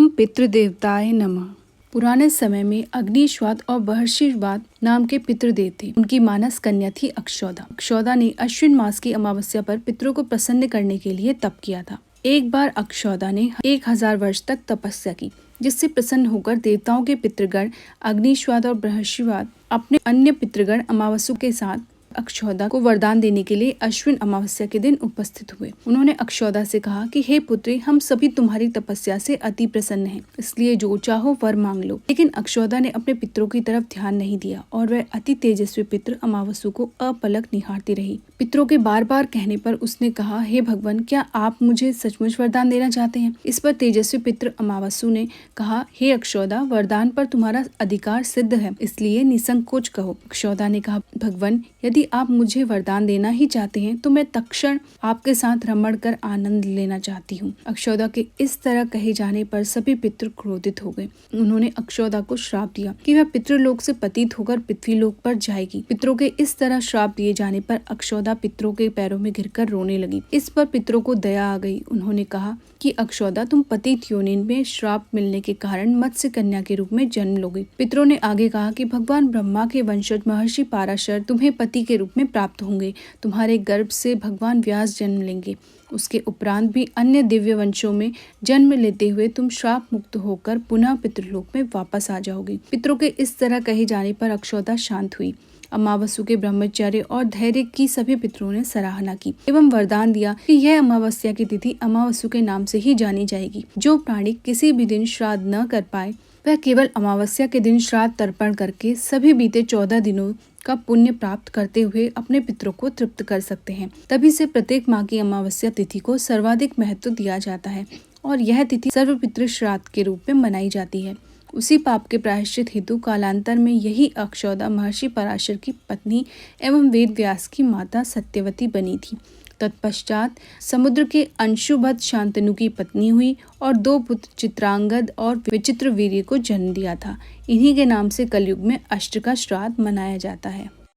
ओम पितृदेवताय नमः। पुराने समय में अग्निश्वाद और महर्षिवाद नाम के पितृदेव थे। उनकी मानस कन्या थी अक्षौदा। अक्षौदा ने अश्विन मास की अमावस्या पर पितरों को प्रसन्न करने के लिए तप किया था। एक बार अक्षौदा ने 1000 वर्ष तक तपस्या की, जिससे प्रसन्न होकर देवताओं के पितृगण अग्निश्वाद और महर्षिवाद अपने अन्य पितृगण अमावस्या के साथ अक्षौदा को वरदान देने के लिए अश्विन अमावस्या के दिन उपस्थित हुए। उन्होंने अक्षौदा से कहा कि हे पुत्री, हम सभी तुम्हारी तपस्या से अति प्रसन्न हैं, इसलिए जो चाहो वर मांग लो। लेकिन अक्षौदा ने अपने पितरों की तरफ ध्यान नहीं दिया और वह अति तेजस्वी पितृ अमावस्या को अपलक निहारती रही। पितरों के बार बार कहने पर उसने कहा, हे भगवान, क्या आप मुझे सचमुच वरदान देना चाहते हैं? इस पर तेजस्वी पितृ अमावस्या ने कहा, हे अक्षौदा, वरदान पर तुम्हारा अधिकार सिद्ध है, इसलिए निसंकोच कहो। अक्षौदा ने कहा, भगवान, यदि आप मुझे वरदान देना ही चाहते हैं तो मैं तत्क्षण आपके साथ रमण कर आनंद लेना चाहती हूँ। अक्षौदा के इस तरह कहे जाने पर सभी पितृ क्रोधित हो गए। उन्होंने अक्षौदा को श्राप दिया कि वह पितृलोक से पतित होकर पृथ्वीलोक पर जाएगी। पितरों के इस तरह श्राप दिए जाने पर अक्षौदा पितरों के पैरों में गिरकर रोने लगी। इस पर पितरों को दया आ गई। उन्होंने कहा कि अक्षौदा, तुम पतित योनि में श्राप मिलने के कारण मत्स्य कन्या के रूप में जन्म लोगे। पितरों ने आगे कहा कि भगवान ब्रह्मा के वंशज महर्षि पाराशर तुम्हें पति के रूप में प्राप्त होंगे। तुम्हारे गर्भ से भगवान व्यास जन्म लेंगे। उसके उपरांत भी अन्य दिव्य वंशों में जन्म लेते हुए तुम श्राप मुक्त होकर पुनः पितृलोक में वापस आ जाओगे। पितरों के इस तरह कहे जाने पर अक्षौदा शांत हुई। अमावस्या के ब्रह्मचर्य और धैर्य की सभी पितरों ने सराहना की एवं वरदान दिया कि यह अमावस्या की तिथि अमावस्या के नाम से ही जानी जाएगी। जो प्राणी किसी भी दिन श्राद्ध न कर पाए वह केवल अमावस्या के दिन श्राद्ध तर्पण करके सभी बीते 14 दिनों का पुण्य प्राप्त करते हुए अपने पितरों को तृप्त कर सकते हैं। तभी से प्रत्येक माह की अमावस्या तिथि को सर्वाधिक महत्व दिया जाता है और यह तिथि सर्वपितृ श्राद्ध के रूप में मनाई जाती है। उसी पाप के प्रायश्चित हेतु कालांतर में यही अक्षौदा महर्षि पराशर की पत्नी एवं वेद व्यास की माता सत्यवती बनी थी। तत्पश्चात समुद्र के अंशुभद्र शांतनु की पत्नी हुई और 2 पुत्र चित्रांगद और विचित्रवीर्य को जन्म दिया था। इन्हीं के नाम से कलयुग में अष्टका श्राद्ध मनाया जाता है।